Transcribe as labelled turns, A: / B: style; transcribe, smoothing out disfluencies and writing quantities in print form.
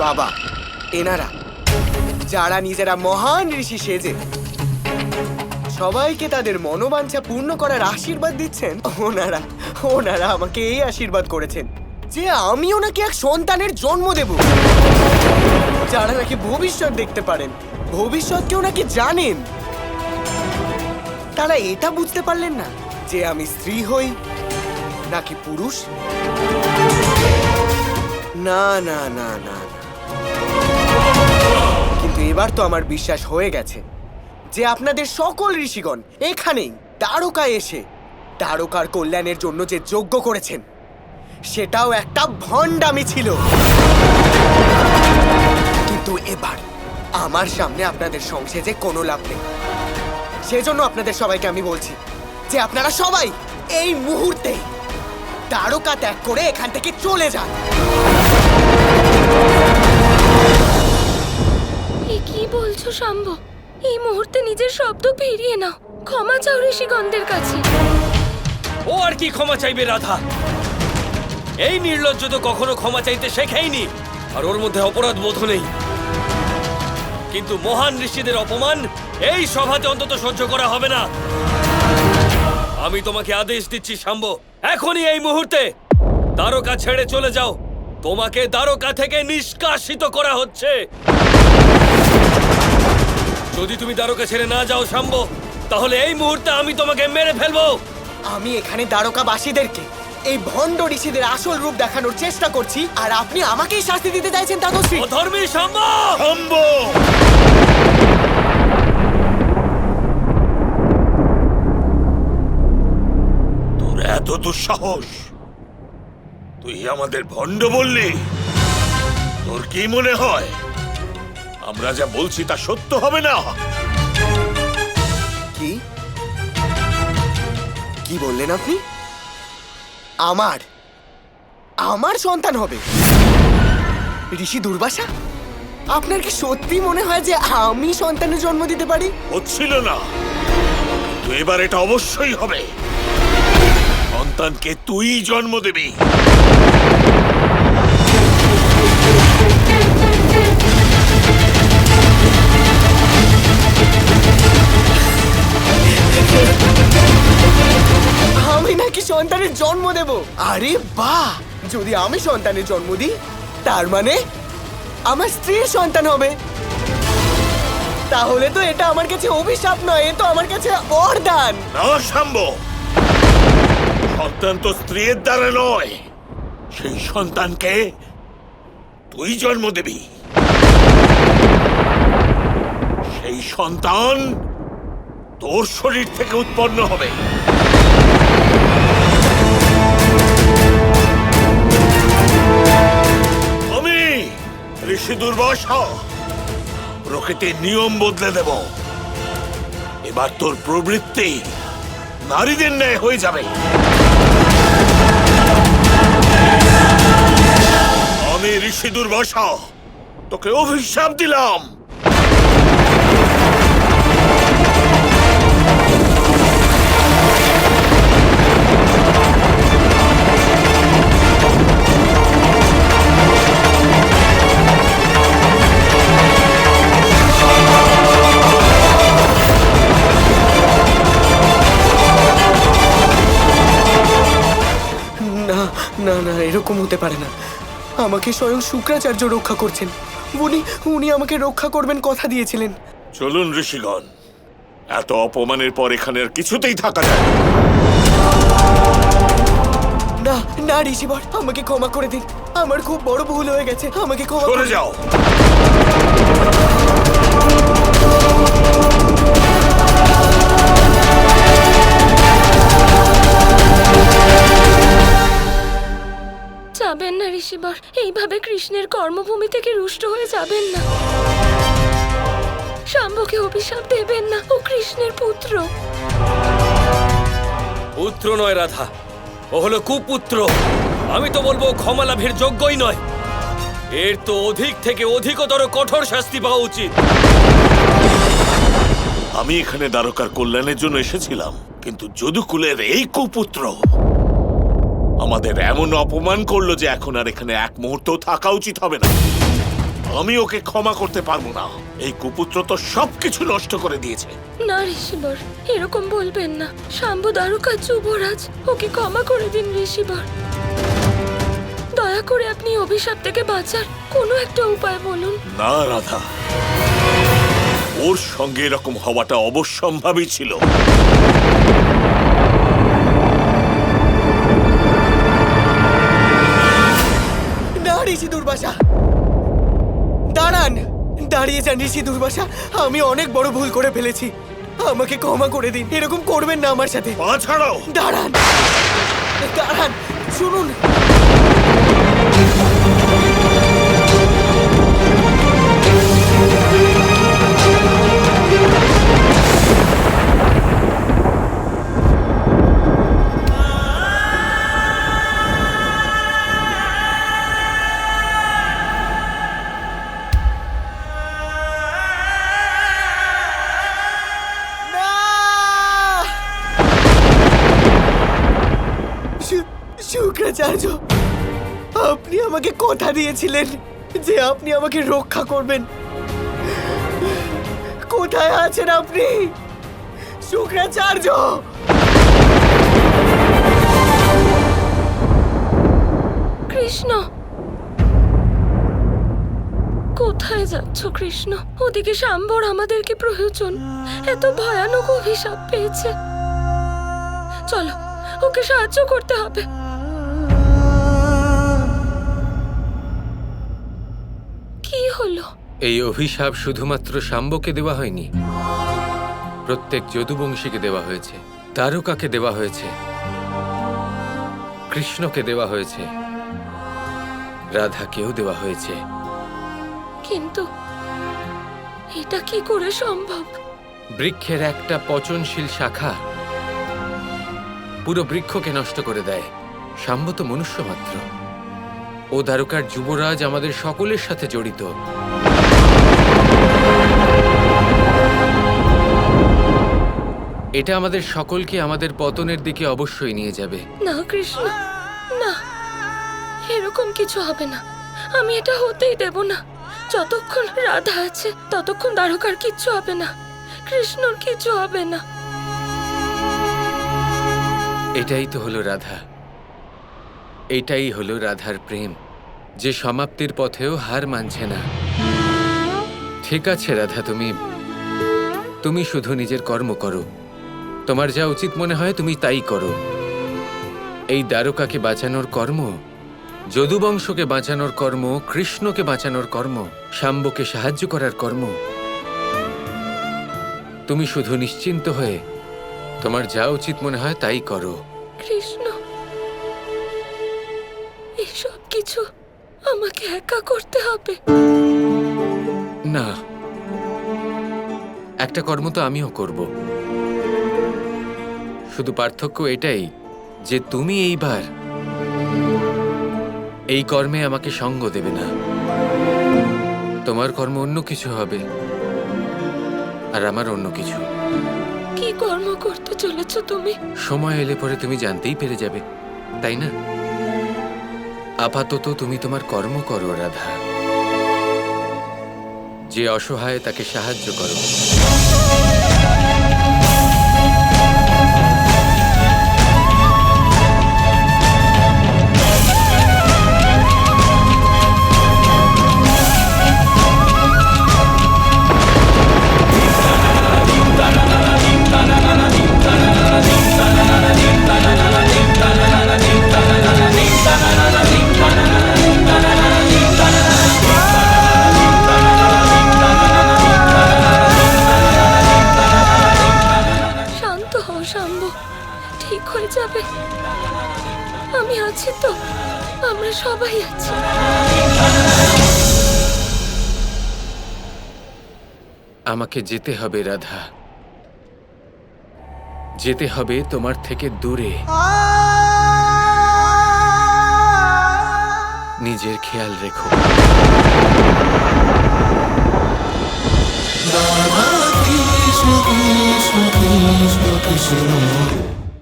A: বাবা, এনারা যারা নিজেরা মহান ঋষি সেজে সবাইকে তাদের মনোবাঞ্ছা পূর্ণ করার আশীর্বাদ দিচ্ছেন, ওনারা ওনারা আমাকে এই আশীর্বাদ করেছেন যে আমি ওনাকে এক সন্তানের জন্ম দেব, যারা নাকি ভবিষ্যৎ দেখতে পারেন, ভবিষ্যৎকে ওনাকে জানেন। তারা এটা বুঝতে পারলেন না যে আমি স্ত্রী হই নাকি পুরুষ। না না না না না, কিন্তু এবার তো আমার বিশ্বাস হয়ে গেছে যে আপনাদের সকল ঋষিগণ এখানেই দ্বারকায় এসে দ্বারকার কল্যাণের জন্য যে যজ্ঞ করেছেন সেটাও একটা ভণ্ডামি ছিল। কিন্তু এবার আমার সামনে আপনাদের সংসেজে কোনো লাভ নেই। সেজন্য আপনাদের সবাইকে আমি বলছি যে আপনারা সবাই এই মুহূর্তে দ্বারকা ত্যাগ করে এখান থেকে চলে যান।
B: কি বলছো শাম্ব? এই মুহূর্তে নিজের শব্দ ফিরিয়ে নাও, ক্ষমা চাও ঋষিগণদের কাছে।
C: ও আর কি ক্ষমা চাইবে রাধা? এই নির্লজ্জ তো কখনো ক্ষমা চাইতে শেখেইনি, আর ওর মধ্যে অপরাধ বোধ নেই। কিন্তু মহান ঋষিদের অপমান এই সভাতে অন্তত সহ্য করা হবে না। আমি তোমাকে আদেশ দিচ্ছি শাম্ব, এখনই এই মুহূর্তে দ্বারকা ছেড়ে চলে যাও। তোমাকে দ্বারকা থেকে নিষ্কাশিত করা হচ্ছে। যদি তুমি দ্বারকা ছেড়ে না যাও শাম্ব, তাহলে এই মুহূর্তে আমি তোমাকে মেরে ফেলবো।
A: আমি এখানে দ্বারকাবাসীদেরকে এই ভণ্ড ঋষিদের আসল রূপ দেখানোর চেষ্টা করছি, আর আপনি আমাকেই শাস্তি দিতে চাইছেন তাদশ্রী।
C: অধর্মী শাম্ব!
D: শাম্ব! তোর এত দুঃসাহস! তুই আমাদের ভণ্ড বললি? তোর কি মনে হয় আমরা যা বলছি তা সত্য হবে না?
A: কি কি বললেন আপনি? আমার আমার সন্তান হবে? ঋষি দুর্বাসা, আপনার কি সত্যি মনে হয় যে আমি সন্তানের জন্ম দিতে পারি?
D: হচ্ছিল না, কিন্তু এবার এটা অবশ্যই হবে। সন্তানকে তুই জন্ম দিবি।
A: আমি নাকি সন্তানের জন্ম দেব? আরে বাহ! যদি আমি সন্তানের জন্ম দিই তার মানে আমার স্ত্রীর সন্তান হবে। তাহলে তো এটা আমার কাছে অভিশাপ নয়, এ তো আমার কাছে বরদান।
D: না শাম্ব, সন্তান তো স্ত্রীর দ্বারা নয়, সেই সন্তানকে তুই জন্ম দিবি। সেই সন্তান তোর শরীর থেকে উৎপন্ন হবে। আমি ঋষি দুর্বাসা প্রকৃতির নিয়ম বদলে দেব। এবার তোর প্রবৃত্তি নারীদের ন্যায় হয়ে যাবে। আমি ঋষি দুর্বাসা তোকে অভিশাপ দিলাম।
A: না না না, এরকম হতে পারে না। আমাকে স্বয়ং শুক্রাচার্য রক্ষা করছেন। উনি উনি আমাকে রক্ষা করবেন কথা দিয়েছিলেন।
D: চলুন ঋষিগণ, এত অপমানের পর এখানে আর কিছুতেই থাকা যায়
A: না না ঋষিবর, আমাকে ক্ষমা করে দিন। আমার খুব বড় ভুল হয়ে গেছে, আমাকে ক্ষমা
D: সরে
A: করে
D: যাও।
B: যাবেন না ঋষিবর, এইভাবে কৃষ্ণের কর্মভূমি থেকে রুষ্ট হয়ে যাবেন না। শাম্বকে অভিশাপ দেবেন না, ও কৃষ্ণের পুত্র।
C: পুত্র নয় রাধা, ও হলো কুপুত্র। আমি তো বলবো ক্ষমা লাভের যোগ্যই নয়। এর তো অধিক থেকে অধিকতর কঠোর শাস্তি পাওয়া উচিত।
D: আমি এখানে দ্বারকার কল্যাণের জন্য এসেছিলাম, কিন্তু যদুকুলের এই কুপুত্র আমাদের এমন অপমান করলো যে এখন আর এখানে এক মুহূর্ত থাকা উচিত হবে না। আমি ওকে ক্ষমা করতে পারবো না। এই কুপুত্র তো সবকিছু নষ্ট করে দিয়েছে।
B: না ঋষিবর, এরকম বলবেন না। শাম্ভু দ্বারকার যুবরাজ, ওকে ক্ষমা করে দিন ঋষিবর। দয়া করে আপনি অভিশাপ থেকে বাঁচার কোনো একটা উপায় বলুন।
D: না রাধা, ওর সঙ্গে এরকম হওয়াটা অবশ্যম্ভাবী ছিল।
A: না ঋষি দুর্বাসা, দাঁড়ান, দাঁড়িয়ে যান ঋষি দুর্বাসা। আমি অনেক বড় ভুল করে ফেলেছি, আমাকে ক্ষমা করে দিন। এরকম করবেন না আমার সাথে।
D: পা ছাড়াও।
A: দাঁড়ান, দাঁড়ান, শুনুন। শুক্রাচার্য, আপনি আমাকে কথা দিয়েছিলেন যে আপনি আমাকে রক্ষা করবেন। কোথায় আছেন আপনি শুক্রাচার্য?
B: কৃষ্ণ, কোথায় যাচ্ছ কৃষ্ণ? ওদিকে শাম্বর আমাদেরকে প্রয়োজন। এত ভয়ানক অভিশাপ পেয়েছে। চলো, ওকে সাহায্য করতে হবে। কি হলো?
E: এই অভিশাপ শুধুমাত্র শাম্বকে দেওয়া হয়নি, প্রত্যেক যদুবংশীকে দেওয়া হয়েছে, তারকাকে দেওয়া হয়েছে, কৃষ্ণকে দেওয়া হয়েছে, রাধাকেও দেওয়া হয়েছে।
B: কিন্তু এটা কি করে সম্ভব?
E: বৃক্ষের একটা পচনশীল শাখা পুরো বৃক্ষকে নষ্ট করে দেয়। শাম্ব তো মনুষ্য মাত্র। ও দ্বারকার যুবরাজ আমাদের সকলের সাথে জড়িত। এটা আমাদের সকলকে আমাদের পতনের দিকে অবশ্যই নিয়ে যাবে।
B: না কৃষ্ণ, না, এরকম কিছু হবে না। আমি এটা হতেই দেব না। যতক্ষণ রাধা আছে ততক্ষণ দ্বারকার কিচ্ছু হবে না, কৃষ্ণর কিছু হবে না।
E: এটাই তো হলো রাধা, এটাই হলো রাধার প্রেম, যে সমাপ্তির পথেও হার মানছে না। ঠিক আছে রাধা, তুমি শুধু নিজের কর্ম করো। তোমার যা উচিত মনে হয় তুমি তাই করো। এই দ্বারকাকে বাঁচানোর কর্ম, যদুবংশকে বাঁচানোর কর্ম, কৃষ্ণকে বাঁচানোর কর্ম, শাম্বকে সাহায্য করার কর্ম। তুমি শুধু নিশ্চিন্ত হয়ে তোমার যা উচিত মনে হয় তাই করো।
B: কৃষ্ণ, এসব কিছু আমাকে একা করতে হবে?
E: না, একটা কর্ম তো আমিও করব। শুধু পার্থক্য এটাই যে তুমি এইবার এই কর্মে আমাকে সঙ্গ দেবে না। তোমার কর্ম অন্য কিছু হবে আর আমার অন্য কিছু।
B: কি কর্ম করতে চলেছ তুমি?
E: সময় এলে পরে তুমি জানতেই পেরে যাবে, তাই না? আপাতত তুমি তোমার কর্ম করো রাধা। যে অসহায় তাকে সাহায্য করো।
B: শান্ত হও শাম্ব, ঠিক হয়ে যাবে। আমি আছি তো, আমরা সবাই আছি।
E: আমাকে যেতে হবে রাধা, যেতে হবে তোমার থেকে দূরে। নিজের খেয়াল রেখো।
F: Krishna Krishna Krishna Krishna